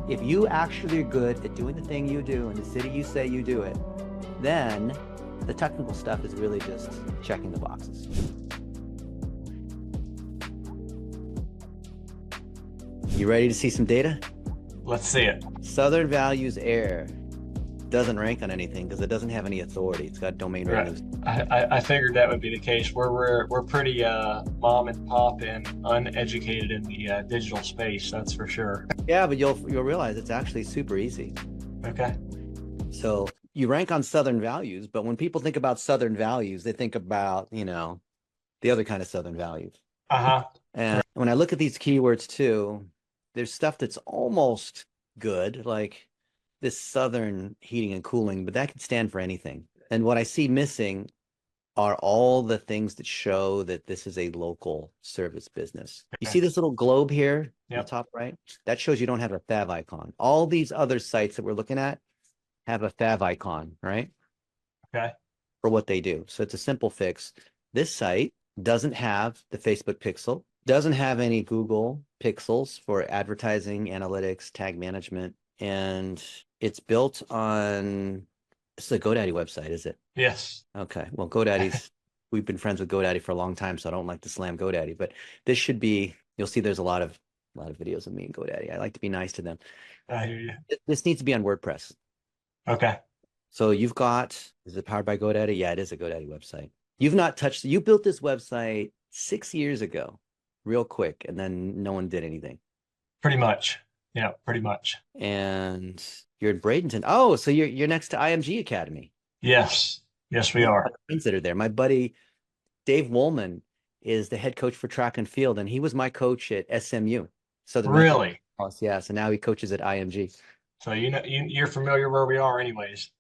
If you actually are good at doing the thing you do in the city you say you do it, then the technical stuff is really just checking the boxes. You ready to see some data? Let's see it. Southern Values Air doesn't rank on anything because it doesn't have any authority. It's got domain Right. ratings. I figured that would be the case. We're pretty mom and pop and uneducated in the digital space, that's for sure. Yeah, but you'll realize it's actually super easy. Okay. So you rank on Southern Values, but when people think about Southern Values, they think about, the other kind of Southern values. Uh-huh. And when I look at these keywords too, there's stuff that's almost good, like this Southern heating and cooling, but that could stand for anything. And what I see missing are all the things that show that this is a local service business. You see Okay. this little globe here in the Yep. top right? That shows you don't have a fav icon. All these other sites that we're looking at have a fav icon, right? Okay. For what they do. So it's a simple fix. This site doesn't have the Facebook pixel, doesn't have any Google pixels for advertising, analytics, tag management, and it's built on, it's a GoDaddy website, is it? Yes. Okay. Well, GoDaddy's, we've been friends with GoDaddy for a long time, so I don't like to slam GoDaddy, but this should be, you'll see there's a lot of videos of me and GoDaddy. I like to be nice to them. I hear you. This needs to be on WordPress. Okay. So you've got, is it powered by GoDaddy? Yeah, it is a GoDaddy website. You've not touched, you built this website 6 years ago, real quick, and then no one did anything. Pretty much. Yeah, pretty much. And you're in Bradenton. Oh, so you're next to IMG Academy. Yes. Yes, we Yeah, are. friends that are there. My buddy Dave Woolman is the head coach for track and field, and he was my coach at SMU, Southern Methodist. Really? Yeah, so now he coaches at IMG. So you're familiar where we are anyways.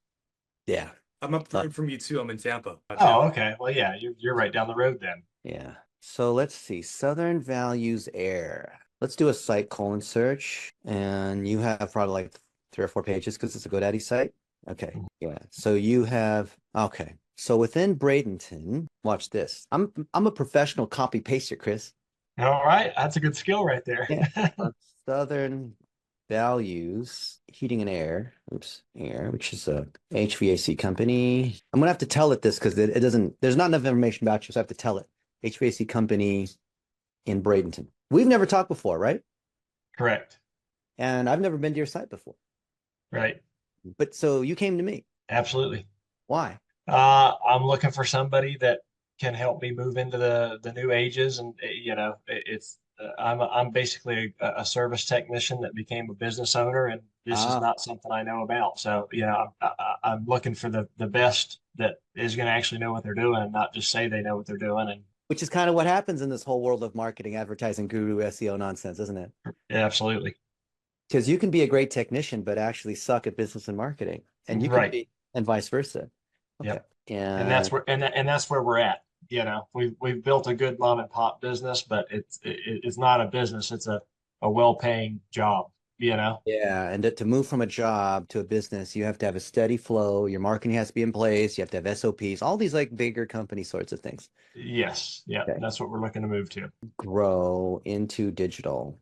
Yeah. I'm up the road from you too. I'm in Tampa. Oh, okay. Well, yeah, you're right down the road then. Yeah. So let's see. Southern Values Air. Let's do a site colon search. And you have probably like 3 or 4 pages because it's a GoDaddy site. Okay. Yeah. So you have, okay. So within Bradenton, watch this. I'm a professional copy paster, Chris. All right. That's a good skill right there. Yeah. Southern Values Heating and Air, which is a HVAC company. I'm gonna have to tell it this because it doesn't, there's not enough information about you, so I have to tell it. HVAC company in Bradenton. We've never talked before, right? Correct. And I've never been to your site before. Right. But so you came to me. Absolutely. Why? I'm looking for somebody that can help me move into the new ages, and it's I'm basically a service technician that became a business owner, and this is Ah, not something I know about. So I'm looking for the best that is going to actually know what they're doing, and not just say they know what they're doing. And which is kind of what happens in this whole world of marketing, advertising, guru, SEO nonsense, isn't it? yeah, absolutely. Because you can be a great technician, but actually suck at business and marketing, and you can Right. be, and vice versa. Okay. Yep. And And that's where we're at. We've built a good mom and pop business, but it's not a business. It's a well-paying job, you know? yeah, and to move from a job to a business, you have to have a steady flow. Your marketing has to be in place. You have to have SOPs, all these like bigger company sorts of things. Yes. Yeah. Okay. That's what we're looking to move to. Grow into digital.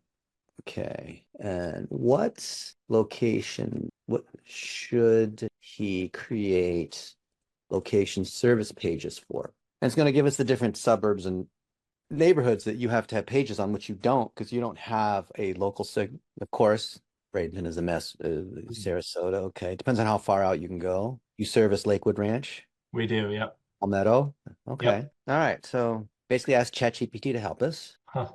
Okay. And what location, what should he create location service pages for? And it's going to give us the different suburbs and neighborhoods that you have to have pages on, which you don't, because you don't have a local sig. Of course, Bradenton is a mess. Sarasota, okay. Depends on how far out you can go. You service Lakewood Ranch, We do. Yep. Palmetto. Okay. Yep. All right. So basically ask ChatGPT to help us. Huh.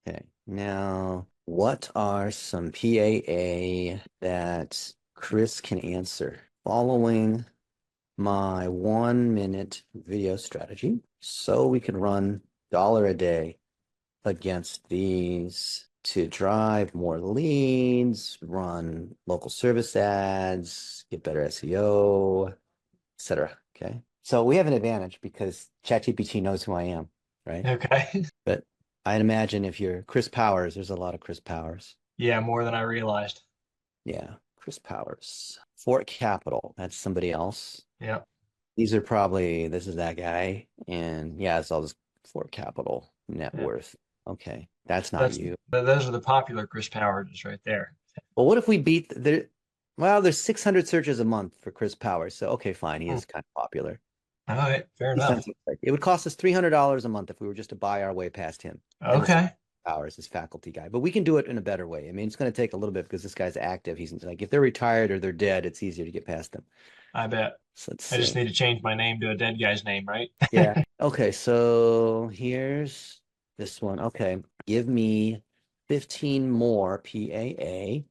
Okay. Now, what are some PAA that Chris can answer following my 1-minute video strategy so we can run $1 a day against these to drive more leads, run local service ads, get better SEO, etc. Okay. So we have an advantage because ChatGPT knows who I am, right? Okay. But I'd imagine if you're Chris Powers, there's a lot of Chris Powers. Yeah. More than I realized. Yeah, Chris Powers. Fort Capital, that's somebody else. Yep. These are probably, this is that guy. And yeah, it's all just for capital net Yeah. worth. Okay. That's not you. Those are the popular Chris Powers right there. Well, what if we beat well, there's 600 searches a month for Chris Powers. So, okay, fine. He is kind of popular. All right, fair He enough. sounds like it would cost us $300 a month if we were just to buy our way past him. And it's Okay. Powers, his faculty guy. But we can do it in a better way. I mean, it's going to take a little bit because this guy's active. He's like, if they're retired or they're dead, it's easier to get past them. I bet. So let's I just see. need to change my name to a dead guy's name, right? Yeah. Okay. So here's this one. Okay. Give me 15 more PAA.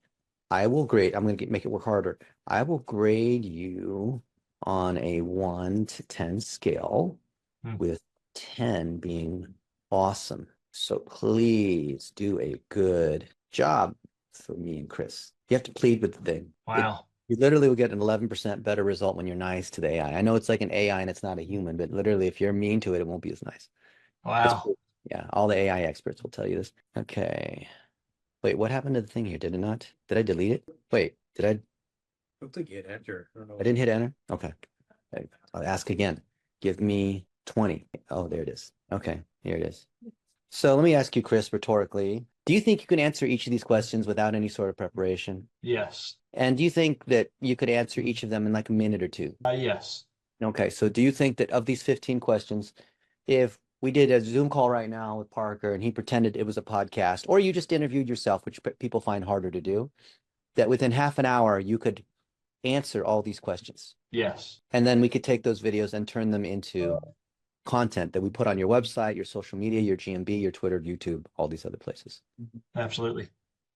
I will grade. I'm going to make it work harder. I will grade you on a 1 to 10 scale, with 10 being awesome. So please do a good job for me and Chris. You have to plead with the thing. Wow. You literally will get an 11% better result when you're nice to the AI. I know it's like an AI and it's not a human, but literally if you're mean to it, it won't be as nice. Wow. Yeah, all the AI experts will tell you this. Okay. Wait, what happened to the thing here? Did it not? Did I delete it? Wait, did I? I don't think you hit enter. I don't know. I didn't hit enter? Okay. I'll ask again. Give me 20. Oh, there it is. Okay, here it is. So let me ask you, Chris, rhetorically, do you think you can answer each of these questions without any sort of preparation? Yes. And do you think that you could answer each of them in like a minute or two? Yes. Okay, so do you think that of these 15 questions, if we did a Zoom call right now with Parker and he pretended it was a podcast, or you just interviewed yourself, which people find harder to do, that within half an hour you could answer all these questions? Yes. And then we could take those videos and turn them into content that we put on your website, your social media, your GMB, your Twitter, YouTube, all these other places. Absolutely.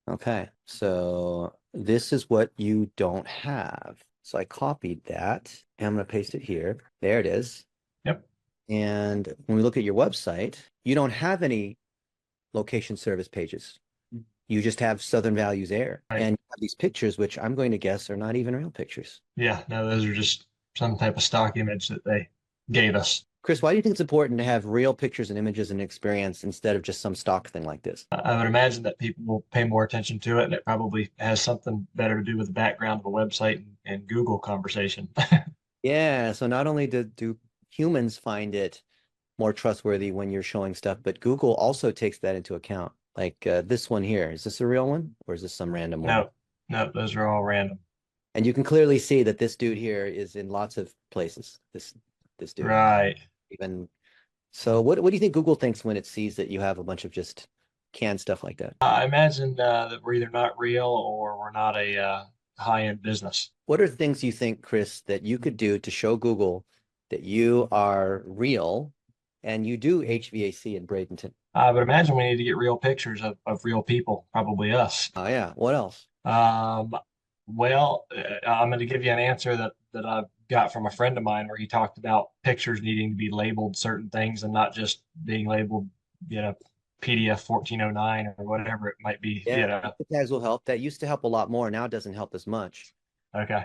Okay, so this is what you don't have. So I copied that and I'm going to paste it here. There it is. Yep. And when we look at your website, you don't have any location service pages. You just have Southern Values Air. Right. And you have these pictures, which I'm going to guess are not even real pictures. Yeah. No, those are just some type of stock image that they gave us. Chris, why do you think it's important to have real pictures and images and experience instead of just some stock thing like this? I would imagine that people will pay more attention to it, and it probably has something better to do with the background of a website and Google conversation. Yeah, so not only do humans find it more trustworthy when you're showing stuff, but Google also takes that into account. Like this one here, is this a real one or is this some random one? No, those are all random. And you can clearly see that this dude here is in lots of places. This dude. Right. Even so, what do you think Google thinks when it sees that you have a bunch of just canned stuff like that? I imagine that we're either not real or we're not a high-end business. What are things you think, Chris, that you could do to show Google that you are real and you do HVAC in Bradenton? I would imagine we need to get real pictures of real people, probably us. Oh yeah. What else? Well, I'm going to give you an answer that I've got from a friend of mine where he talked about pictures needing to be labeled certain things and not just being labeled, PDF 1409 or whatever it might be. Yeah, the tags will help. That used to help a lot more. Now it doesn't help as much. Okay.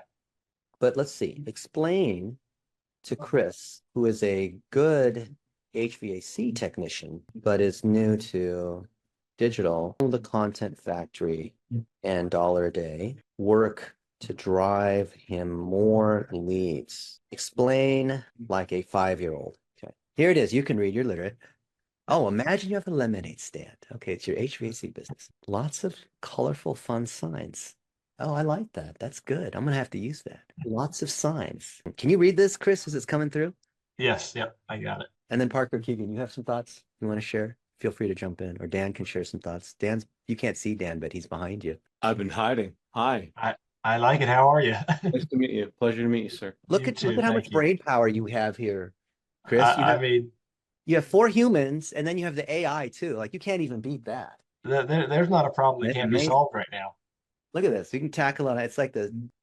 But let's see. Explain to Chris, who is a good HVAC technician, but is new to digital, the Content Factory and Dollar a Day work to drive him more leads. Explain like a 5-year-old. Okay. Here it is. You can read. You're literate. Oh, imagine you have a lemonade stand. Okay, it's your HVAC business. Lots of colorful, fun signs. Oh, I like that. That's good. I'm gonna have to use that. Lots of signs. Can you read this, Chris, as it's coming through? Yes. Yep. I got it. And then Parker, Keegan, you have some thoughts you want to share? Feel free to jump in, or Dan can share some thoughts. You can't see Dan, but he's behind you. I've been hiding. Hi. I like it. How are you? Nice to meet you. Pleasure to meet you, sir. Look You at too, how thank much you. brain power you have here, Chris. I mean, You have 4 humans, and then you have the AI too. Like you can't even beat that. there's not a problem that That's can't be amazing. solved right now. Look at this. You can tackle it. It's like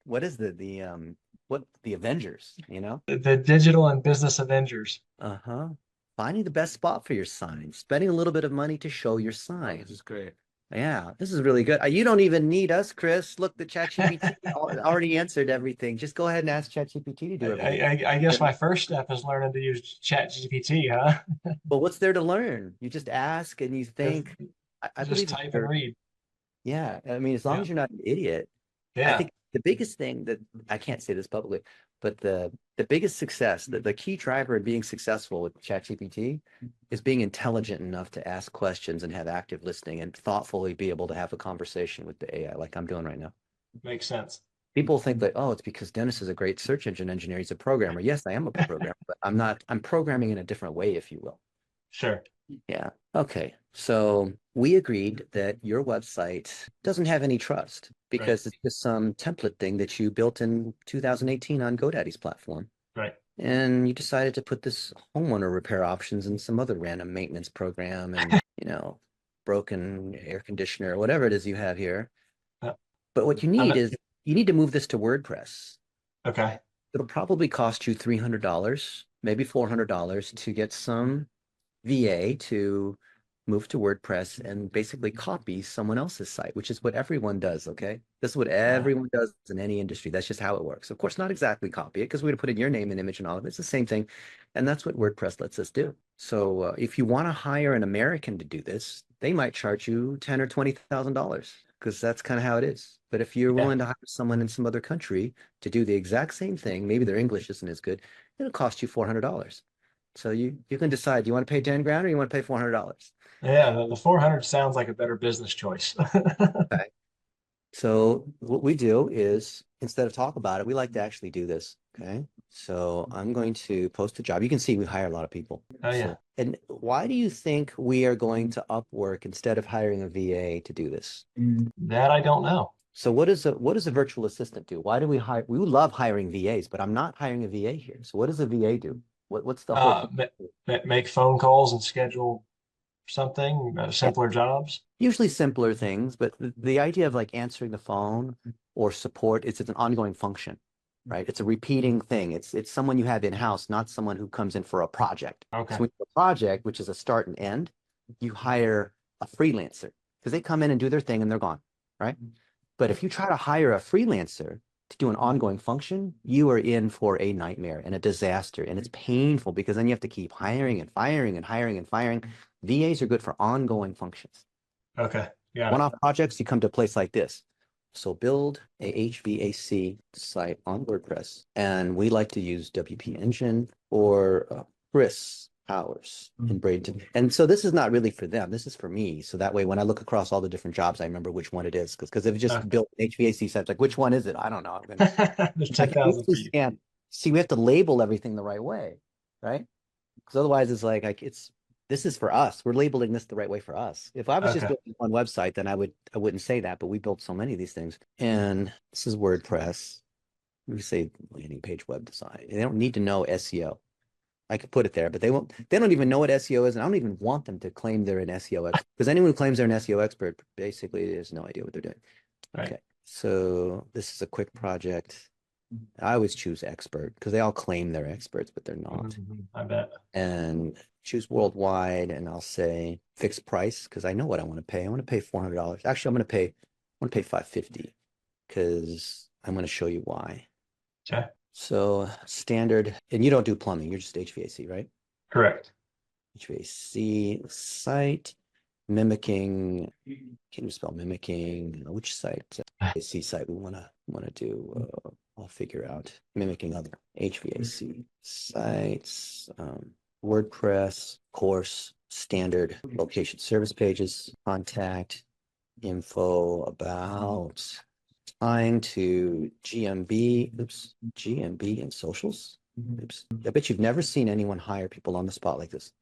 what is the Avengers, The digital and business Avengers. Uh-huh. Finding the best spot for your sign, spending a little bit of money to show your sign. This is great. Yeah, this is really good. You don't even need us, Chris. Look, the ChatGPT already answered everything. Just go ahead and ask ChatGPT to do everything. I guess my first step is learning to use ChatGPT, huh? But what's there to learn? You just ask and you think. I Just believe type and read. Yeah, I mean, as long as you're not an idiot. I Yeah. think the biggest thing that I can't say this publicly, But the biggest success, the key driver in being successful with ChatGPT is being intelligent enough to ask questions and have active listening and thoughtfully be able to have a conversation with the AI like I'm doing right now. Makes sense. People think that, oh, it's because Dennis is a great search engine engineer. He's a programmer. Yes, I am a programmer, but I'm not, I'm programming in a different way, if you will. Sure. Yeah. Okay. So we agreed that your website doesn't have any trust because it's just some template thing that you built in 2018 on GoDaddy's platform. Right. And you decided to put this homeowner repair options and some other random maintenance program and, broken air conditioner, whatever it is you have here. But what you need is you need to move this to WordPress. Okay. It'll probably cost you $300, maybe $400 to get some VA to move to WordPress and basically copy someone else's site, which is what everyone does, okay? This is what everyone does in any industry. That's just how it works. Of course, not exactly copy it because we're going to put in your name and image and all of it. It's the same thing. And that's what WordPress lets us do. So if you want to hire an American to do this, they might charge you $10,000 or $20,000 because that's kind of how it is. But if you're willing to hire someone in some other country to do the exact same thing, maybe their English isn't as good, it'll cost you $400. So you can decide, do you want to pay 10 grand or you want to pay $400? Yeah, the 400 sounds like a better business choice. Okay. So what we do is instead of talk about it, we like to actually do this. Okay. So I'm going to post a job. You can see we hire a lot of people. Oh, yeah. And why do you think we are going to Upwork instead of hiring a VA to do this? That I don't know. So what does a virtual assistant do? Why do we hire? We love hiring VAs, but I'm not hiring a VA here. So what does a VA do? What's the whole Make phone calls and schedule something, simpler jobs. Usually simpler things, but the idea of like answering the phone or support, it's an ongoing function, right? It's a repeating thing. It's someone you have in-house, not someone who comes in for a project. Okay. So when you have a project, which is a start and end, you hire a freelancer because they come in and do their thing and they're gone, right? But if you try to hire a freelancer to do an ongoing function, you are in for a nightmare and a disaster. And it's painful because then you have to keep hiring and firing and hiring and firing. VAs are good for ongoing functions. Okay. Yeah. One-off projects, you come to a place like this. So build a HVAC site on WordPress. And we like to use WP Engine or Chris Powers in Bradenton. And so this is not really for them. This is for me. So that way, when I look across all the different jobs, I remember which one it is. Because if it just built an HVAC site, like, which one is it? I don't know. There's 10,000 for you. See, we have to label everything the right way, right? Because otherwise it's like this is for us. We're labeling this the right way for us. If I was just building one website, then I wouldn't say that, but we built so many of these things. And this is WordPress. We say landing page web design. They don't need to know SEO. I could put it there, but they don't even know what SEO is, and I don't even want them to claim they're an SEO expert. Because anyone who claims they're an SEO expert basically has no idea what they're doing. Right. Okay. So this is a quick project. I always choose expert because they all claim they're experts, but they're not. I bet. And choose worldwide, and I'll say fixed price because I know what I want to pay. I want to pay $400. Actually, I want to pay $550 because I'm going to show you why. Okay. So standard, and you don't do plumbing. You're just HVAC, right? Correct. HVAC site mimicking. Can you spell mimicking? Which site? HVAC site we want to do. I'll figure out mimicking other HVAC sites. WordPress, course, standard location service pages, contact, info about, tying to GMB and socials. Oops. I bet you've never seen anyone hire people on the spot like this.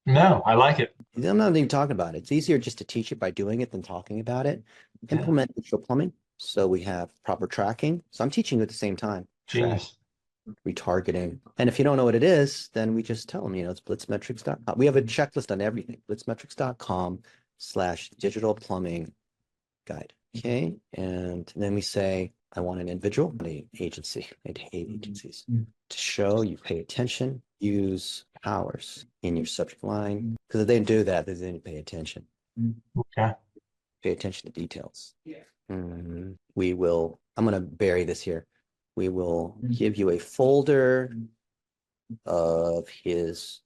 No, I like it. I'm not even talking about it. It's easier just to teach it by doing it than talking about it. Okay. Implement digital plumbing. So we have proper tracking. So I'm teaching you at the same time. Genius. Retargeting. And if you don't know what it is, then we just tell them, it's blitzmetrics.com. We have a checklist on everything. blitzmetrics.com/digital plumbing guide. Okay. And then we say, I want an individual, an agency. I hate agencies. To show you pay attention, use powers in your subject line. Because if they do that, they didn't pay attention. Okay. Pay attention to details. I'm going to bury this here. We will give you a folder of his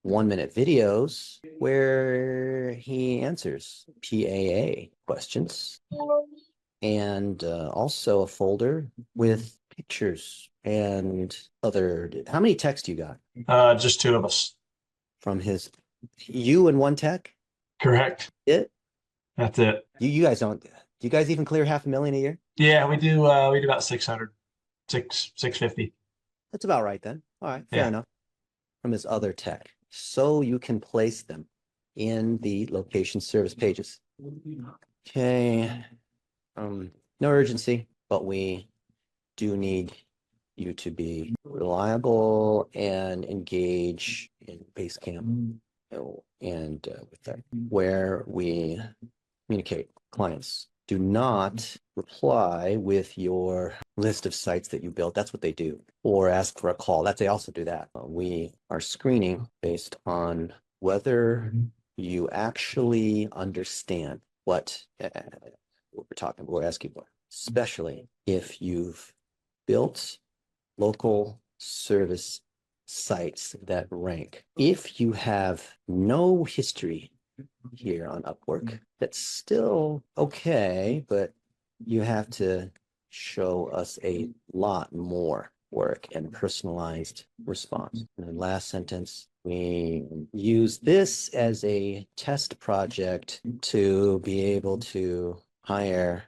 1-minute videos where he answers PAA questions, and also a folder with pictures and other, how many techs do you got Just two of us. from you and one tech? Correct. It? That's it. You guys don't, do you guys even clear 500,000 a year? Yeah, we do about 600, 650. That's about right then. All right, fair Yeah. enough. From his other tech. So you can place them in the location service pages. Okay. No urgency, but we do need you to be reliable and engage in Basecamp and with that, where we communicate clients. Do not reply with your list of sites that you built. That's what they do. Or ask for a call. They also do that. We are screening based on whether you actually understand what we're talking about, we're asking for, especially if you've built local service sites that rank. If you have no history here on Upwork, that's still okay, but you have to show us a lot more work and personalized response. And then last sentence, we use this as a test project to be able to hire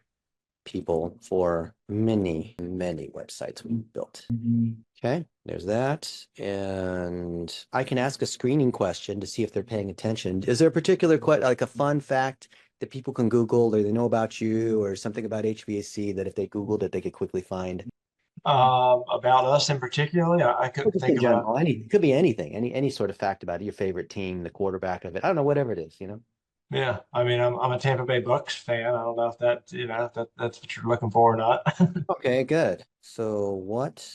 people for many websites we built. Okay, there's that. And I can ask a screening question to see if they're paying attention. Is there a particular, like a fun fact that people can Google or they know about you or something about HVAC that if they Googled it, they could quickly find? About us in particular, I couldn't Just think in of general, it could be anything, any sort of fact about it, your favorite team, the quarterback of it. I don't know, whatever it is, you know? Yeah, I mean, I'm a Tampa Bay Bucks fan. I don't know if that, if that's what you're looking for or not. Okay, good. So what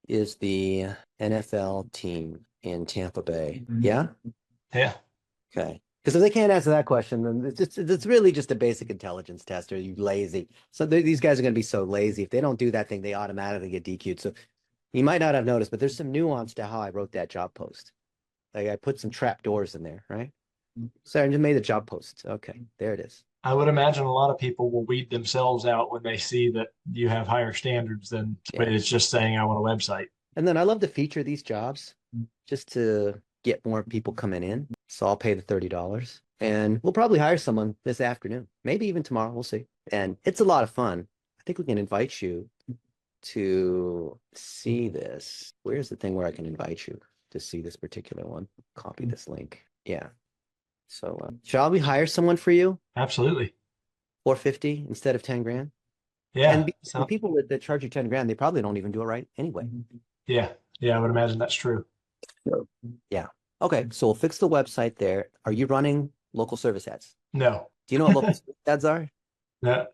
is the NFL team in Tampa Bay? Yeah? Yeah. Okay. Because if they can't answer that question, then it's really just a basic intelligence test. Are you lazy? So these guys are going to be so lazy. If they don't do that thing, they automatically get DQ'd. So you might not have noticed, but there's some nuance to how I wrote that job post. Like I put some trap doors in there, right? So I just made the job post. Okay, there it is. I would imagine a lot of people will weed themselves out when they see that you have higher standards than Yeah. it's just saying I want a website. And then I love to feature these jobs just to get more people coming in. So I'll pay the $30 and we'll probably hire someone this afternoon, maybe even tomorrow. We'll see. And it's a lot of fun. I think we can invite you to see this. Where's the thing where I can invite you to see this particular one? Copy this link. Yeah. So shall we hire someone for you? Absolutely. 450 instead of 10 grand? Yeah. And the people that charge you 10 grand, they probably don't even do it right anyway. Yeah. Yeah. I would imagine that's true. Yeah. Okay. So we'll fix the website there. Are you running local service ads? No. Do you know what local service ads are? No.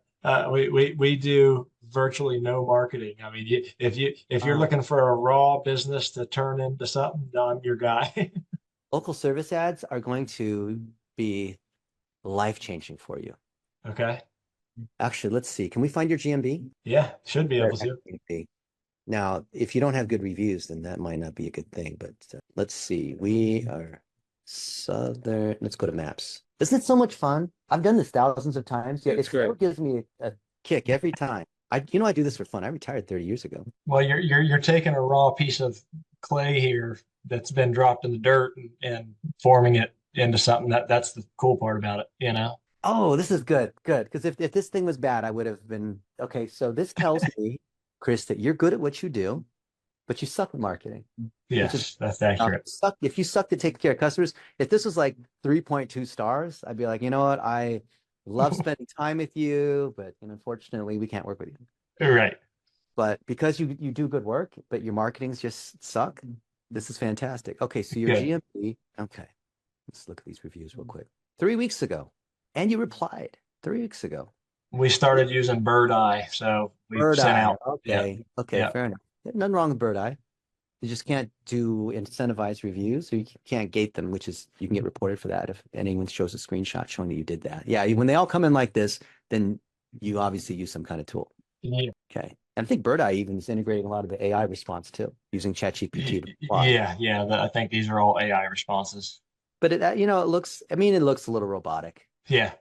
We do virtually no marketing. I mean, if you're looking for a raw business to turn into something, I'm your guy. Local service ads are going to be life-changing for you. Okay. Actually, let's see. Can we find your GMB? Yeah, should be able to. Now, if you don't have good reviews, then that might not be a good thing. But let's see. We are Southern. Let's go to maps. Isn't it so much fun? I've done this thousands of times. Yeah, it still gives me a kick every time. I do this for fun. I retired 30 years ago. Well, you're taking a raw piece of clay here that's been dropped in the dirt and forming it into something that's the cool part about it, you know? Oh, this is good. Good. Because if this thing was bad, I would have been okay. So this tells me, Chris, that you're good at what you do, but you suck at marketing. Yes, that's accurate. If you suck to take care of customers, if this was like 3.2 stars, I'd be like, you know what? I love spending time with you, but unfortunately, we can't work with you. Right. But because you do good work, but your marketing's just suck, this is fantastic. Okay, so your GMP. Okay, let's look at these reviews real quick. 3 weeks ago, and you replied 3 weeks ago. We started using Bird Eye, so we sent out. Okay, okay, fair enough. Nothing wrong with Bird Eye. You just can't do incentivized reviews, or you can't gate them, which is you can get reported for that if anyone shows a screenshot showing that you did that. Yeah, when they all come in like this, then you obviously use some kind of tool. Yeah. Okay. And I think Bird Eye even is integrating a lot of the AI response too, using ChatGPT to reply. Yeah. I think these are all AI responses. But it looks a little robotic. Yeah.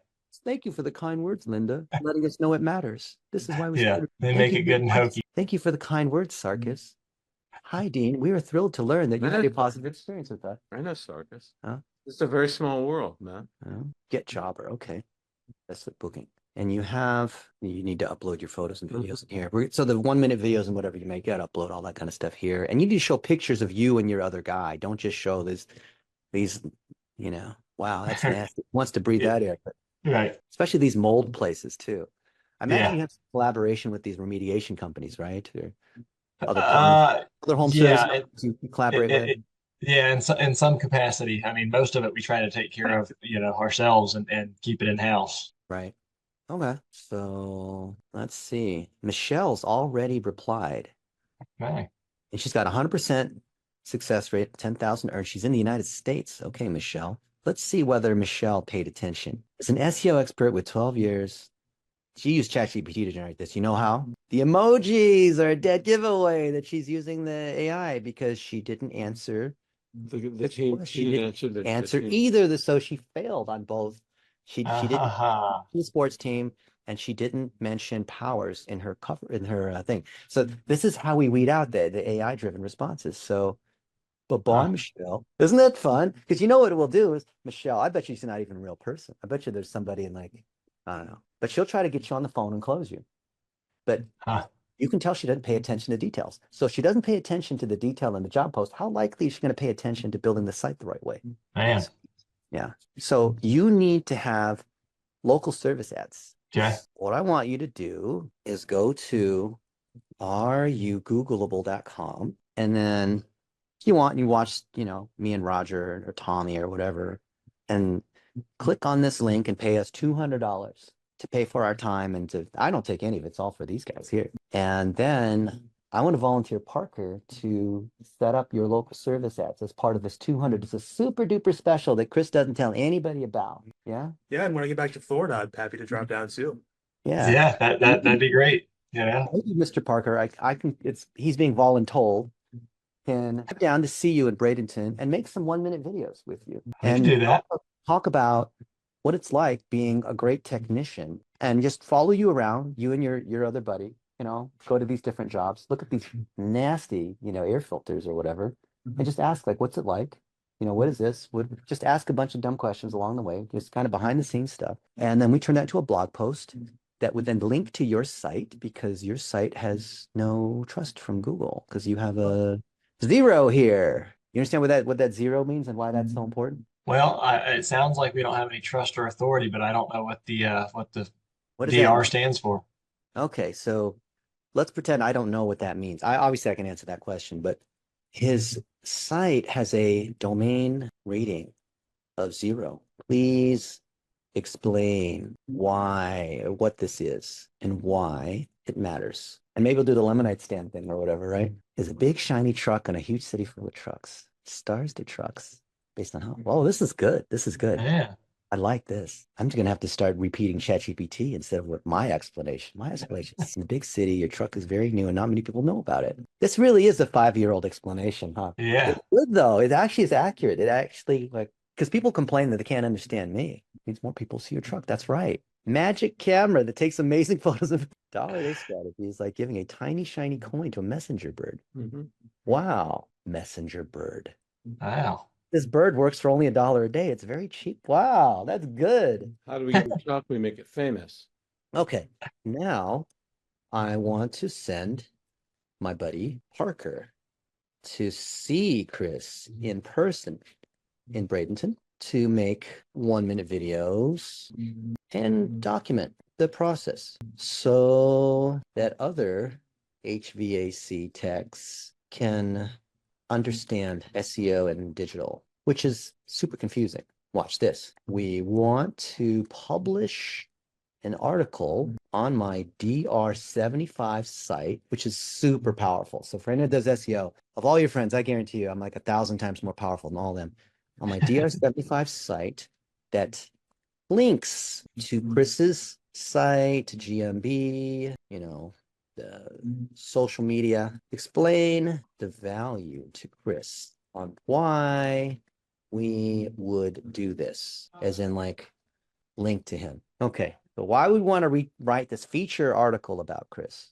Thank you for the kind words, Linda, letting us know it matters. This is why we started. They make it good and hokey. Thank you for the kind words, Sarkis. Hi, Dean. We are thrilled to learn that you had a Man. positive experience with us. I know, Sarkis. Huh? It's a very small world, man. Get jobber. Okay. That's the booking. And you need to upload your photos and videos in here. So the 1 minute videos and whatever you make, you gotta upload all that kind of stuff here. And you need to show pictures of you and your other guy. Don't just show these, wow, that's nasty. Wants to breathe that air, but Right. especially these mold places too. I imagine Yeah. you have some collaboration with these remediation companies, right? Or other plumbing, Uh, other home service yeah. you It, collaborate it, with. it, yeah. In some capacity. I mean, most of it we try to take care of, ourselves and keep it in house. Right. Okay. So let's see. Michelle's already replied. Okay. And she's got 100% success rate, 10,000 earned. She's in the United States. Okay, Michelle. Let's see whether Michelle paid attention. As an SEO expert with 12 years, she used ChatGPT to generate this. You know how? The emojis are a dead giveaway that she's using the AI because she didn't answer. She didn't answer either. So she failed on both. She didn't the sports team, and she didn't mention powers in her cover in her thing. So this is how we weed out the AI driven responses. So, but boy, Michelle, isn't that fun? Because you know what it will do is Michelle. I bet she's not even a real person. I bet you there's somebody in like I don't know, but she'll try to get you on the phone and close you. But you can tell she doesn't pay attention to details. So if she doesn't pay attention to the detail in the job post, how likely is she going to pay attention to building the site the right way? Man. Yeah. So you need to have local service ads. Okay. What I want you to do is go to areyougooglable.com, and then you watch, me and Roger or Tommy or whatever, and click on this link and pay us $200 to pay for our time. I don't take any of it. It's all for these guys here. And then I want to volunteer Parker to set up your local service ads as part of this 200. It's a super duper special that Chris doesn't tell anybody about. Yeah. Yeah, and when I get back to Florida, I'm happy to drop down too. Yeah. Yeah. That'd be great. Maybe Mr. Parker, I can, he's being voluntold, can come down to see you in Bradenton and make some 1 minute videos with you. We can And do that. talk about what it's like being a great technician and just follow you around, you and your other buddy, go to these different jobs, look at these nasty, air filters or whatever, and just ask like, what's it like? What is this? Just ask a bunch of dumb questions along the way, just kind of behind the scenes stuff. And then we turn that into a blog post that would then link to your site because your site has no trust from Google because you have a zero here. You understand what that zero means and why that's so important? Well, it sounds like we don't have any trust or authority, but I don't know what the What does that DR mean? stands for. Okay, so let's pretend I don't know what that means. I can answer that question, but his site has a domain rating of 0. Please explain what this is and why it matters. And maybe we'll do the lemonade stand thing or whatever, right? Is a big shiny truck in a huge city full of trucks. Stars to trucks based on how, oh, this is good. This is good. Yeah. I like this. I'm just gonna have to start repeating ChatGPT instead of what my explanation. My explanation is in a big city, your truck is very new and not many people know about it. This really is a 5-year-old explanation, huh? Yeah. It's good though. It actually is accurate. It actually because people complain that they can't understand me. It means more people see your truck. That's right. Magic camera that takes amazing photos of dollar day strategy is like giving a tiny shiny coin to a messenger bird. Wow, messenger bird. Wow. This bird works for only $1 a day. It's very cheap. Wow, that's good. How do we get the truck? We make it famous. Okay, now I want to send my buddy Parker to see Chris in person in Bradenton to make 1 minute videos and document the process so that other HVAC techs can understand SEO and digital, which is super confusing. Watch this. We want to publish an article on my DR75 site, which is super powerful. So for anyone that does SEO, of all your friends, I guarantee you I'm like 1,000 times more powerful than all of them. On my DR75 site that links to Chris's site, to GMB, the social media, explain the value to Chris on why we would do this, as in like link to him. Okay, but why would we want to write this feature article about Chris?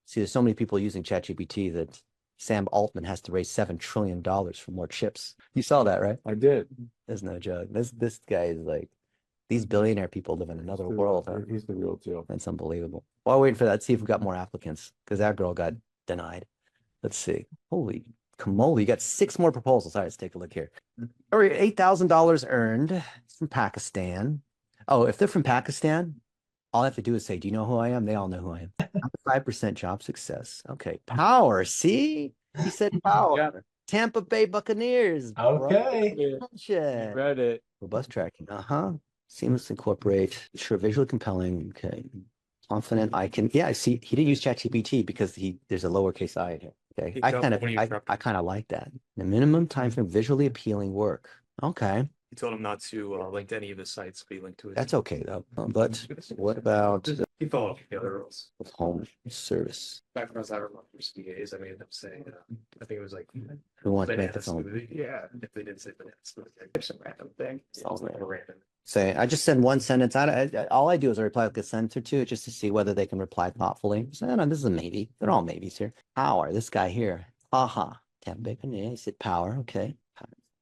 See, there's so many people using ChatGPT that Sam Altman has to raise $7 trillion for more chips. You saw that, right? I did. There's no joke. This guy is like, these billionaire people live in another world. Huh? He's the real deal. That's unbelievable. While waiting for that, see if we got more applicants because that girl got denied. Let's see. Holy camole, you got 6 more proposals. All right, let's take a look here. All right, $8,000 earned from Pakistan. Oh, if they're from Pakistan, all I have to do is say, do you know who I am? They all know who I am. 5% job success. Okay. Power. See? He said power. Yeah. Tampa Bay Buccaneers. Okay. You read it. Robust tracking. Seamless incorporate. Sure, visually compelling. Okay. Confident. I can. Yeah, I see. He didn't use ChatGPT because there's a lowercase I in here. Okay. He I got kind when you of dropped I kind of like that. The minimum time for visually appealing work. Okay. He told him not to link to any of his sites, but he linked to it. That's okay though. But what about He followed the other rules. home service? Back when I was out of CAs, I made them say, I think it was like Who wants to make banana the phone? smoothie. Yeah, if they didn't say banana smoothie, like some random thing. Sounds Like random. a random. Say, I just send one sentence. All I do is I reply like a sentence or two just to see whether they can reply thoughtfully. So, no, this is a maybe. They're all maybes here. Power. This guy here. Aha. Tampa Bacon. Yeah, he said power. Okay.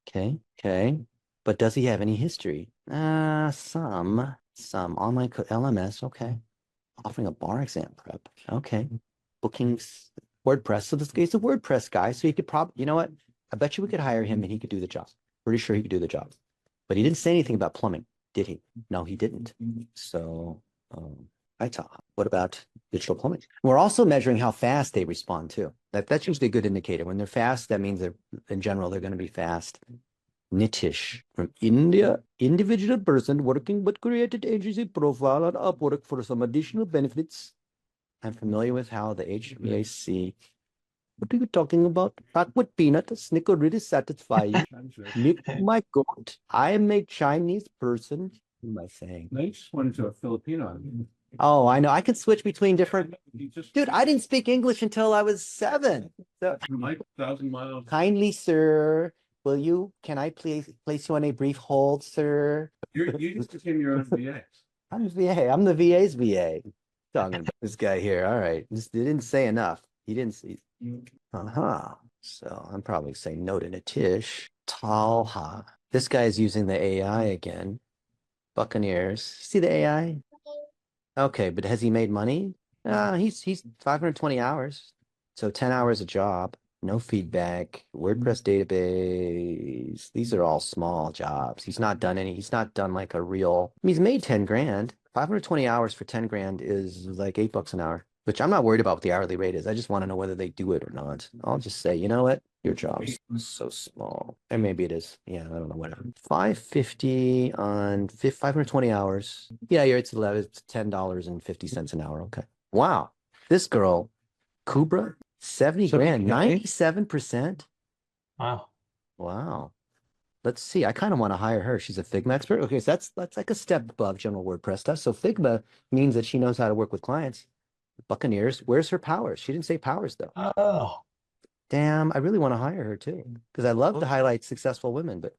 Okay. Okay. But does he have any history? Some online LMS. Okay. Offering a bar exam prep. Okay. Bookings, WordPress. So this guy's a WordPress guy. So he could probably, you know what? I bet you we could hire him and he could do the job. Pretty sure he could do the job. But he didn't say anything about plumbing, did he? No, he didn't. So, what about digital plumbing? We're also measuring how fast they respond too. That's usually a good indicator. When they're fast, that means in general, they're going to be fast. Nitish from India, individual person working but created agency profile on Upwork for some additional benefits. I'm familiar with how the HVAC. What are you talking about? Pack with peanut, snicker really satisfy you. Nick, my God, I am a Chinese person. What am I saying? They just went into a Filipino. Oh, I know. I can switch between different. You just Dude, I didn't speak English until I was 7. So like 1,000 miles. kindly, sir, can I please place you on a brief hold, sir? You just became your own VA. I'm VA. I'm the VA's VA. Talking about this guy here. All right. Just didn't say enough. He didn't see. So I'm probably saying no to Nitish. Talha. This guy is using the AI again. Buccaneers. See the AI? Okay, but has he made money? He's 520 hours. So 10 hours a job. No feedback. WordPress database. These are all small jobs. He's not done like a real. He's made 10 grand. 520 hours for 10 grand is like $8 an hour, which I'm not worried about what the hourly rate is. I just want to know whether they do it or not. I'll just say, you know what? Your job's so small. And maybe it is. Yeah, I don't know what. 550 on 520 hours. Yeah, it's $10.50 an hour. Okay. Wow. This girl, Kubra, 70 grand, 97%. Wow. Wow. Let's see. I kind of want to hire her. She's a Figma expert. Okay, so that's like a step above general WordPress stuff. So Figma means that she knows how to work with clients. Buccaneers. Where's her powers? She didn't say powers though. Oh. Damn, I really want to hire her too. Because I love to highlight successful women, but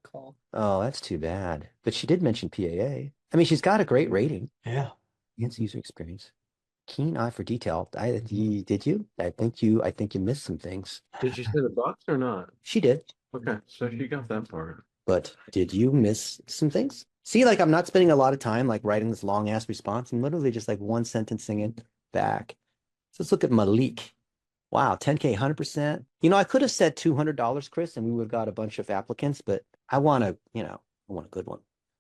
oh, that's too bad. But she did mention PAA. I mean, she's got a great rating. Yeah. Enhanced user experience. Keen eye for detail. Did you? I think you missed some things. Did you say the box or not? She did. Okay, so she got that part. But did you miss some things? See, like I'm not spending a lot of time like writing this long ass response. I'm literally just like one sentencing it back. So let's look at Malik. Wow, 10K, 100%. You know, I could have said $200, Chris, and we would have got a bunch of applicants, but I want a good one.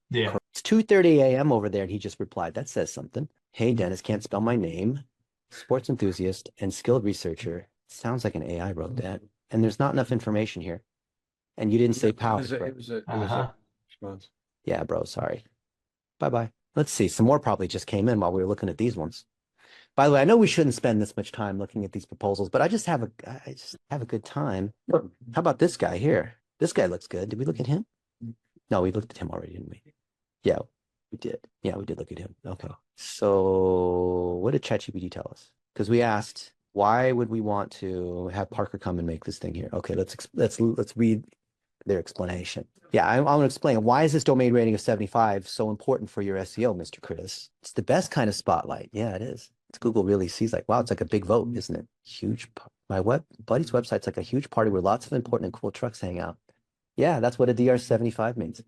Yeah. It's 2:30 a.m. over there, and he just replied. That says something. Hey, Dennis, can't spell my name. Sports enthusiast and skilled researcher. Sounds like an AI wrote that. And there's not enough information here. And you didn't say power. It was a response. Yeah, bro, sorry. Bye-bye. Let's see. Some more probably just came in while we were looking at these ones. By the way, I know we shouldn't spend this much time looking at these proposals, but I just have a good time. How about this guy here? This guy looks good. Did we look at him? No, we looked at him already, didn't we? Yeah, we did. Yeah, we did look at him. Okay. So what did ChatGPT tell us? Because we asked, why would we want to have Parker come and make this thing here? Okay, let's read their explanation. Yeah, I want to explain. Why is this domain rating of 75 so important for your SEO, Mr. Chris? It's the best kind of spotlight. Yeah, it is. Google really sees like, wow, it's like a big vote, isn't it? Huge My buddy's website's like a huge party where lots of important and cool trucks hang out. Yeah, that's what a DR75 means.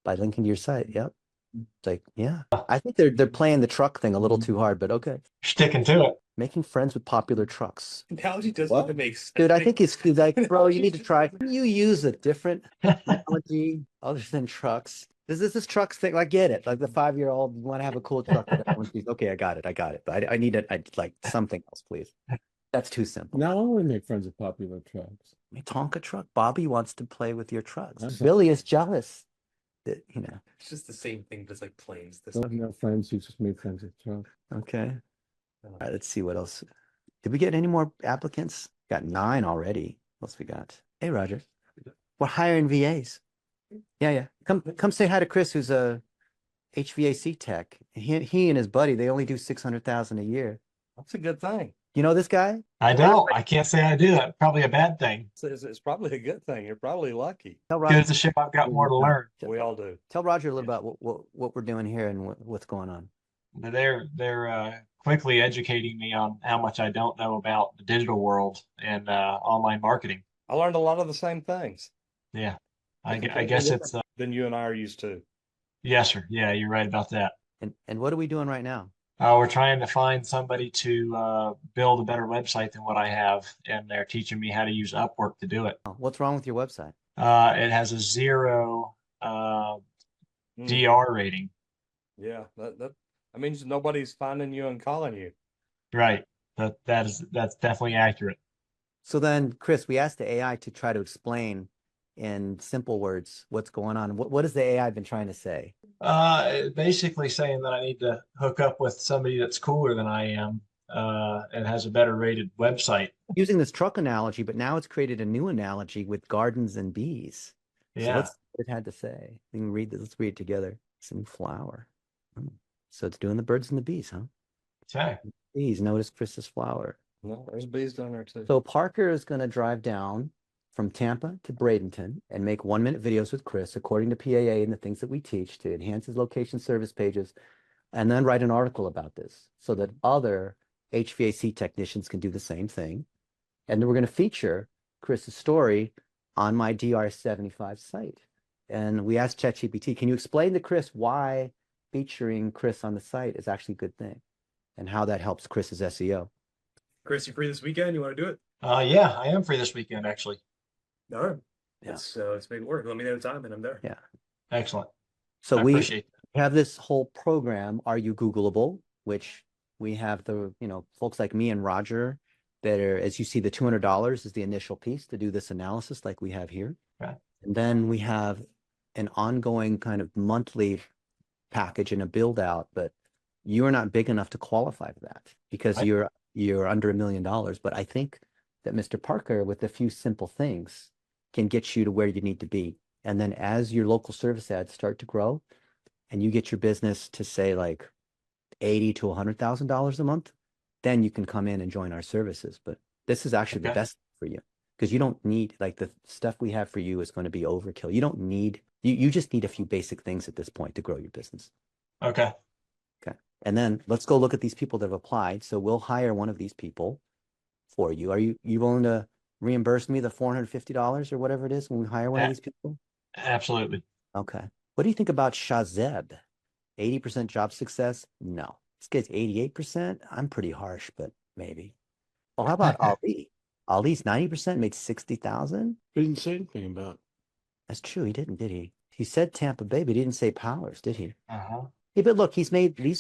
By linking to your site. Yep. It's like, yeah. I think they're playing the truck thing a little too hard, but okay. Sticking to it. Making friends with popular trucks. Analogy doesn't What? even make sense. Dude, I think it's like, bro, you need to try. Can you use a different analogy other than trucks? This trucks thing. I get it. Like the 5-year-old, you want to have a cool truck. That everyone sees. Okay, I got it. But I need it. I like something else, please. That's too simple. Now I want to make friends with popular trucks. A Tonka truck. Bobby wants to play with your trucks. That's- Billy is jealous. That It's just the same thing, but it's like planes. This Don't have no friends who just made friends with trucks. Okay. All right, let's see what else. Did we get any more applicants? Got 9 already. What else we got? Hey, Roger. We're hiring VAs. Yeah. Come say hi to Chris, who's a HVAC tech. He and his buddy, they only do 600,000 a year. That's a good thing. You know this guy? I don't. I can't say I do that. Probably a bad thing. It's probably a good thing. You're probably lucky. Tell Good Roger. as a ship, I've got more to learn. We all do. Tell Roger a little about what we're doing here and what's going on. They're quickly educating me on how much I don't know about the digital world and online marketing. I learned a lot of the same things Yeah, I guess it's than you and I are used to. yes, sir. Yeah, you're right about that. And what are we doing right now? We're trying to find somebody to build a better website than what I have, and they're teaching me how to use Upwork to do it. What's wrong with your website? It has a 0 DR rating. Yeah, that means nobody's finding you and calling you. Right. That's definitely accurate. So then, Chris, we asked the AI to try to explain in simple words what's going on. What has the AI been trying to say? Basically saying that I need to hook up with somebody that's cooler than I am, and has a better rated website. Using this truck analogy, but now it's created a new analogy with gardens and bees. So Yeah. let's see what it had to say. We can read this. Let's read it together. Some flower. So it's doing the birds and the bees, huh? Okay. Bees. Notice Chris's flower. No, there's bees down there too. So Parker is going to drive down from Tampa to Bradenton and make 1-minute videos with Chris according to PAA and the things that we teach to enhance his location service pages, and then write an article about this so that other HVAC technicians can do the same thing. And then we're going to feature Chris's story on my DR75 site. And we asked ChatGPT, can you explain to Chris why featuring Chris on the site is actually a good thing and how that helps Chris's SEO? Chris, you free this weekend? You want to do it? Yeah, I am free this weekend, actually. All right. Yeah. Let's make it work. Let me know the time and I'm there. Yeah. Excellent. So I we appreciate that. have this whole program, Are You Googleable, which we have folks like me and Roger that are, as you see, the $200 is the initial piece to do this analysis like we have here. Right. And then we have an ongoing kind of monthly package and a build out, but you're not big enough to qualify for that because Right. you're under $1 million. But I think that Mr. Parker, with a few simple things, can get you to where you need to be. And then as your local service ads start to grow and you get your business to say like $80,000 to $100,000 a month, then you can come in and join our services. But this is actually the Okay. best for you because you don't need, like, the stuff we have for you is going to be overkill. You don't need, you just need a few basic things at this point to grow your business. Okay. And then let's go look at these people that have applied. So we'll hire one of these people for you. Are you willing to reimburse me the $450 or whatever it is when we hire one of these people? Absolutely. Okay. What do you think about Shazeb? 80% job success? No. This guy's 88%. I'm pretty harsh, but maybe. Well, how about Ali? Ali's 90% made 60,000. He didn't say anything about. That's true. He didn't, did he? He said Tampa Bay, but he didn't say Powers, did he? Uh-huh. Yeah, but look, these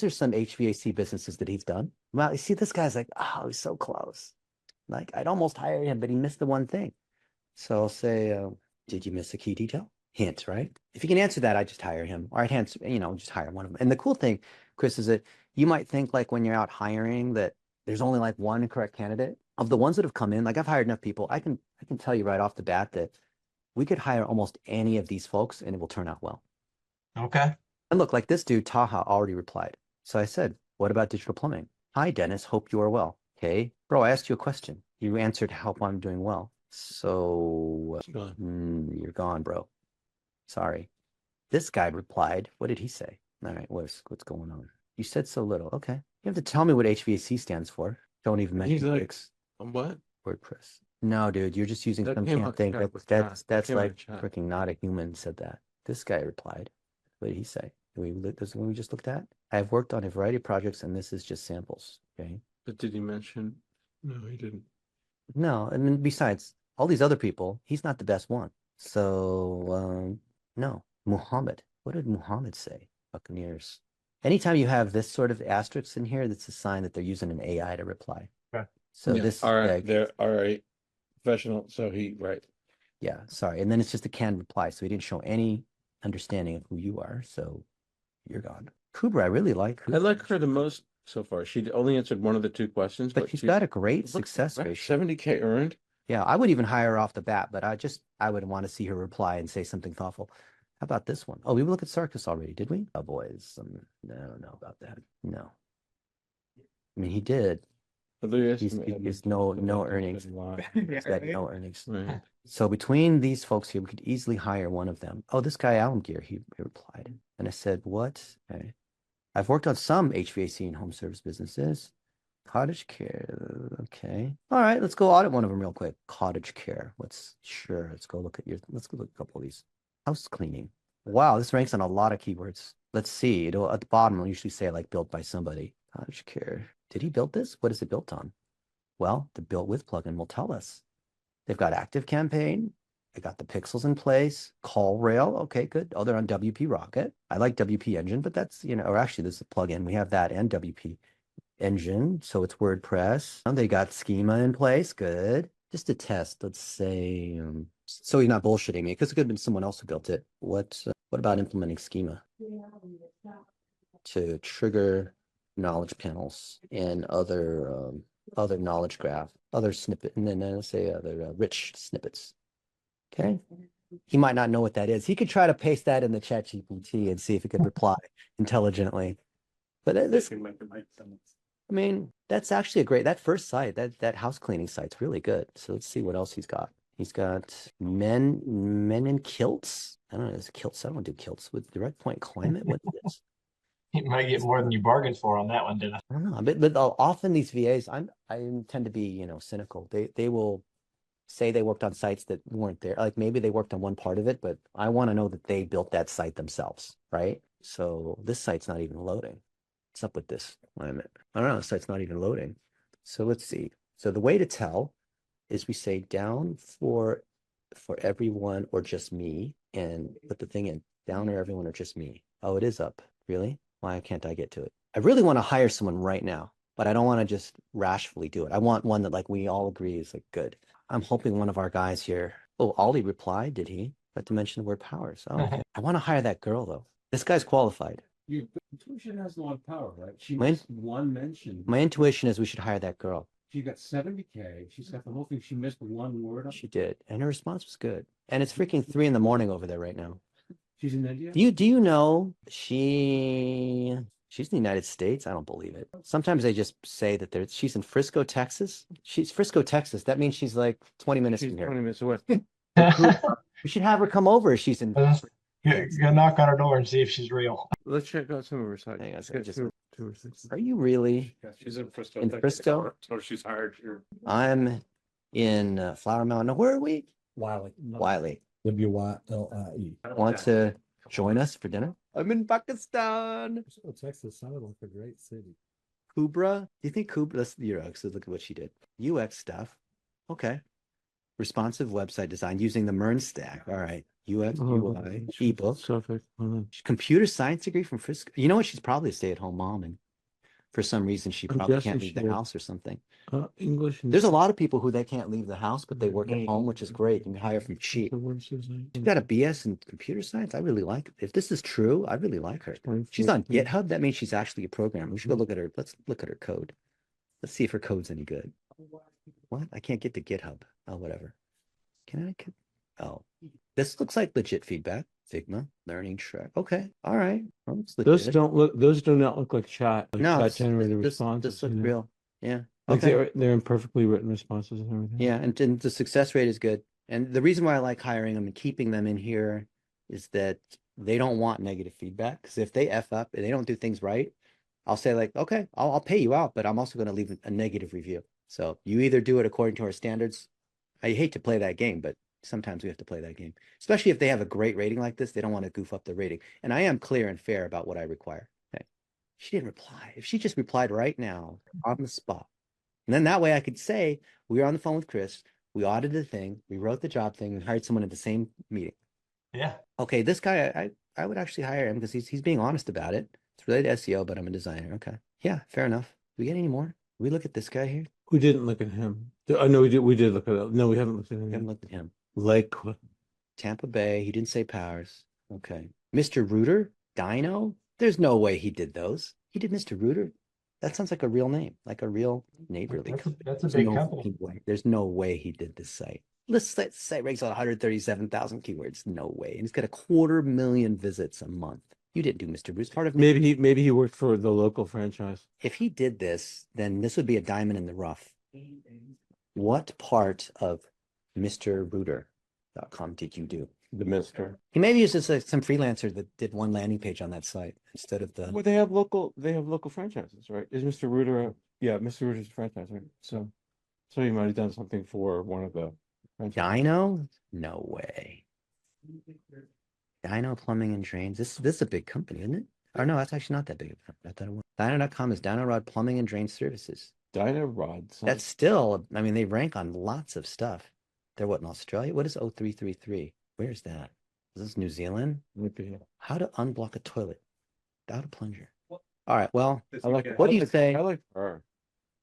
are some HVAC businesses that he's done. Well, you see, this guy's like, oh, he's so close. Like, I'd almost hire him, but he missed the one thing. So I'll say, did you miss a key detail? Hint, right? If you can answer that, I just hire him. Or I'd just hire one of them. And the cool thing, Chris, is that you might think like when you're out hiring that there's only like one correct candidate. Of the ones that have come in, like I've hired enough people, I can tell you right off the bat that we could hire almost any of these folks and it will turn out well. Okay. And look, like this dude, Taha, already replied. So I said, what about digital plumbing? Hi, Dennis. Hope you are well. Okay. Bro, I asked you a question. You answered, hope I'm doing well. So you're gone, bro. Sorry. This guy replied. What did he say? All right. What's going on? You said so little. Okay. You have to tell me what HVAC stands for. Don't even mention He's like, Fix. what? WordPress. No, dude, you're just using That some came camp out thing. chat with That's chat. That came out like of chat. freaking not a human said that. This guy replied. What did he say? This is the one we just looked at. I've worked on a variety of projects, and this is just samples. Okay. But did he mention? No, he didn't. No, and then besides all these other people, he's not the best one. So no, Muhammad. What did Muhammad say? Buccaneers. Anytime you have this sort of asterisk in here, that's a sign that they're using an AI to reply. Okay. So Yeah, this all right, yeah, they're all right. Professional. So yeah, sorry. And then it's just a canned reply. So he didn't show any understanding of who you are. So you're gone. Kubra, I really like I Kubra. like her the most so far. She only answered one of the two questions, But she's got a great look, success ratio. 70K earned. Yeah, I would even hire her off the bat, but I would want to see her reply and say something thoughtful. How about this one? Oh, we looked at Sarkis already, did we? Oh, boys. No, I don't know about that. No. I mean, he did. He's no earnings. He's got no earnings. Right. So between these folks here, we could easily hire one of them. Oh, this guy, Alamgear, he replied. And I said, what? Okay. I've worked on some HVAC and home service businesses. Cottage care. Okay. All right, let's go audit one of them real quick. Cottage care. Let's go look at let's go look at a couple of these. House cleaning. Wow, this ranks on a lot of keywords. Let's see. It'll at the bottom, it'll usually say like built by somebody. Cottage care. Did he build this? What is it built on? Well, the built with plugin will tell us. They've got active campaign. They got the pixels in place. Call rail. Okay, good. Oh, they're on WP Rocket. I like WP Engine, but that's, or actually this is a plugin. We have that and WP Engine. So it's WordPress. They got schema in place. Good. Just a test. Let's say, so he's not bullshitting me because it could have been someone else who built it. What about implementing schema to trigger knowledge panels and other knowledge graph, other snippet, and then let's say other rich snippets. Okay. He might not know what that is. He could try to paste that in the chat GPT and see if it could reply intelligently. But this, I mean, that's actually that first site, that house cleaning site's really good. So let's see what else he's got. He's got men in kilts. I don't know, is kilts. I don't do kilts with direct point climate. What is this? You might get more than you bargained for on that one, didn't I? I don't know, but often these VAs, I tend to be, cynical. They will say they worked on sites that weren't there. Like maybe they worked on one part of it, but I want to know that they built that site themselves, right? So this site's not even loading. What's up with this? Wait a minute. I don't know. The site's not even loading. So let's see. So the way to tell is we say down for everyone or just me, and put the thing in down or everyone or just me. Oh, it is up. Really? Why can't I get to it? I really want to hire someone right now, but I don't want to just rashly do it. I want one that like we all agree is like good. I'm hoping one of our guys here. Oh, Ollie replied, did he? But to mention the word powers. Oh, okay. I want to hire that girl though. This guy's qualified. Your intuition has no power, right? She My- missed one mention. My intuition is we should hire that girl. She got 70K. She's got the whole thing. She missed one word. She did, and her response was good. And it's freaking 3 a.m. over there right now. She's in India. Do you know she's in the United States? I don't believe it. Sometimes they just say that she's in Frisco, Texas. She's Frisco, Texas. That means she's like 20 minutes She's from here. 20 minutes away. We should have her come over if she's in. Go knock on her door and see if she's real. Let's check out some of her sites. Hang on a Let's second, get just- two or six. Are you really? She's in Frisco. In Texas. Frisco? So she's hired here. I'm in Flower Mound. Now, where are we? Wiley. Wiley. WYLIE. Want to join us for dinner? I'm in Pakistan. Texas sounded like a great city. Kubra? Do you think Kubra? Let's UX. Look at what she did. UX stuff. Okay. Responsive website design using the MERN stack. All right. UX, UI, ebook. Computer science degree from Frisco. You know what? She's probably a stay-at-home mom, and for some reason she I'm probably guessing can't leave she the is. house or something. English. There's a lot of people who they can't leave the house, but they work at home, which is great. You can hire from cheap. She's got a BS in computer science. I really like it. If this is true, I really like her. She's on GitHub. That means she's actually a programmer. We should go look at her. Let's look at her code. Let's see if her code's any good. What? I can't get to GitHub. Oh, whatever. Can I? Oh, this looks like legit feedback. Figma, learning track. Okay. All right. Well, it's Those legit. those do not look like chat. Like No, chat it's- generated this responses. looks you know? real. Yeah. Like Okay. they're imperfectly written responses and everything. Yeah, and the success rate is good. And the reason why I like hiring them and keeping them in here is that they don't want negative feedback. Because if they F up and they don't do things right, I'll say like, okay, I'll pay you out, but I'm also going to leave a negative review. So you either do it according to our standards. I hate to play that game, but sometimes we have to play that game, especially if they have a great rating like this. They don't want to goof up the rating. And I am clear and fair about what I require. Okay. She didn't reply. If she just replied right now on the spot, and then that way I could say, we were on the phone with Chris. We audited the thing. We wrote the job thing and hired someone at the same meeting. Yeah. Okay, this guy, I would actually hire him because he's being honest about it. It's related to SEO, but I'm a designer. Okay. Yeah, fair enough. Do we get any more? We look at this guy here. We didn't look at him. I know we did look at it. No, we haven't looked at him We yet. haven't looked at him. Lakewood. Tampa Bay. He didn't say Powers. Okay. Mr. Rooter? Dino? There's no way he did those. He did Mr. Rooter? That sounds like a real name, like a real neighborly. That's a There's big no company. fucking way. There's no way he did this site. This site ranks on 137,000 keywords. No way. And he's got 250,000 visits a month. You didn't do Mr. Bruce. Part of Maybe he worked for the local franchise. if he did this, then this would be a diamond in the rough. What part of MrRooter.com did you do? The Mister. He maybe used just like some freelancer that did one landing page on that site instead of the. Well, they have local franchises, right? Is Mr. Rooter Mr. Rooter's a franchise, right? So he might have done something for one of the franchises. Dino? No way. Dino Plumbing and Drains. This is a big company, isn't it? Or no, that's actually not that big of a company. I thought it was. Dino.com is Dino Rod Plumbing and Drain Services. Dino Rod. That's still, I mean, they rank on lots of stuff. They're what, in Australia? What is 0333? Where's that? Is this New Zealand? How to unblock a toilet without a plunger. All right, well, what do you say? I like her.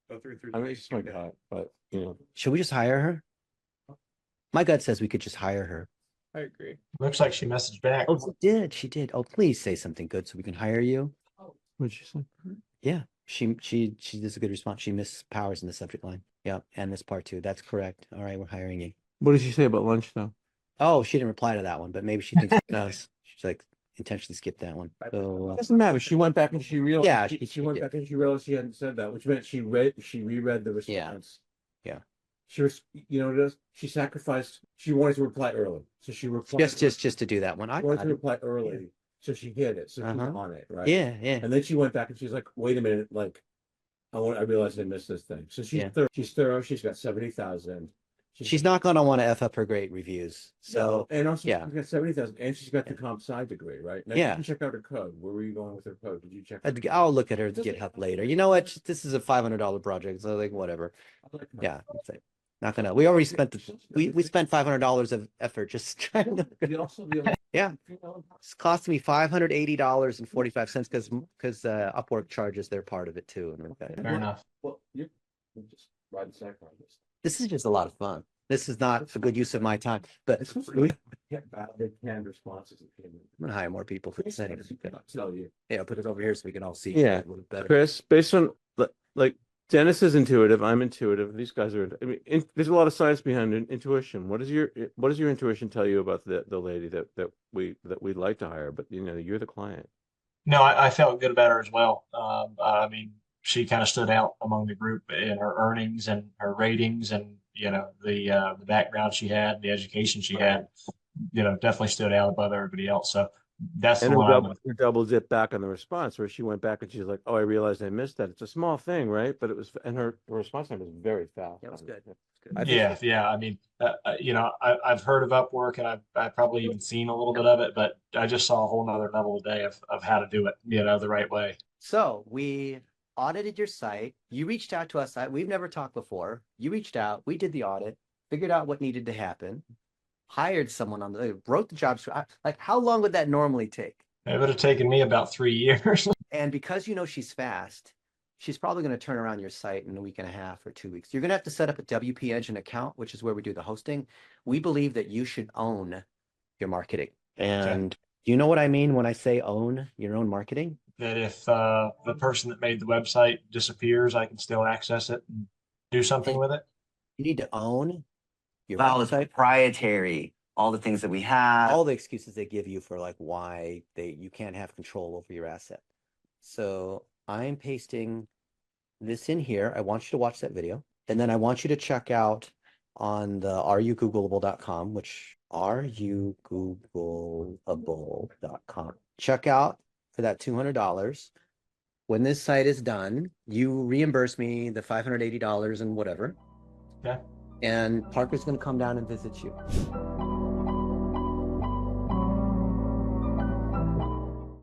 Go through. I mean, it's just my gut, but you know. Should we just hire her? My gut says we could just hire her. I agree. Looks like she messaged back. Oh, she did. She did. Oh, please say something good so we can hire you. What'd she say? Yeah, she does a good response. She missed Powers in the subject line. Yeah, and this part too. That's correct. All right, we're hiring you. What did she say about lunch though? Oh, she didn't reply to that one, but maybe she thinks she does. She's like intentionally skipped that one. So Doesn't matter. She went back and she realized. Yeah, she she went did. back and she realized she hadn't said that, which meant she reread the response. Yeah. She was, you know, what it is? She sacrificed. She wanted to reply early, so she replied. just to do that one. I She wanted got to it. reply early, so she hit it. So she's Uh-huh. on it, right? Yeah, yeah. And then she went back and she's like, "Wait a minute, like, I realized I missed this thing." So she's Yeah. She's thorough. She's got 70,000. She's not gonna want to F up her great reviews. So and also yeah. she's got 70,000, and she's got the comp sci degree, right? Now, Yeah. you can check out her code. Where were you going with her code? Did you check? I'll look at her GitHub later. You know what? This is a $500 project, so like whatever. I like her. Yeah, it's like, not gonna. We already spent we spent $500 of effort just trying to. Yeah. It's cost me $580.45 because Upwork charges their part of it too. And Fair enough. Well, you just ride the cycle on this. this is just a lot of fun. This is not a good use of my time, but It's really they canned responses that came in. I'm gonna hire more people for this anyway. I'll tell you. Yeah, put it over here so we can all see. Yeah. it a little better. Chris, based on like Dennis is intuitive, I'm intuitive. These guys are. I mean, there's a lot of science behind intuition. What does your intuition tell you about the lady that we'd like to hire? But you know, you're the client. No, I felt good about her as well. I mean, she kind of stood out among the group in her earnings and her ratings, and you know the background she had, the education she had. You know, definitely stood out above everybody else. So that's the And one I would. her double dip back on the response, where she went back and she's like, "Oh, I realized I missed that. It's a small thing, right?" But it was, and her response time was very fast. That was good. Yeah. I mean, you know, I've heard of Upwork, and I've probably even seen a little bit of it, but I just saw a whole nother level today of how to do it, you know, the right way. So we audited your site. You reached out to us. We've never talked before. You reached out. We did the audit, figured out what needed to happen, hired someone wrote the job. Like, how long would that normally take? It would have taken me about 3 years. And because you know she's fast, she's probably going to turn around your site in a week and a half or 2 weeks. You're going to have to set up a WP Engine account, which is where we do the hosting. We believe that you should own your marketing. And do you know what I mean when I say own your own marketing? That if the person that made the website disappears, I can still access it and do something with it. You need to own your It's website. proprietary, all the things that we have. All the excuses they give you for like why you can't have control over your asset. So I'm pasting this in here. I want you to watch that video. And then I want you to check out on the areyougooglable.com, which areyougooglable.com. Check out for that $200. when this site is done, you reimburse me the $580 and whatever. Okay. And Parker's going to come down and visit you.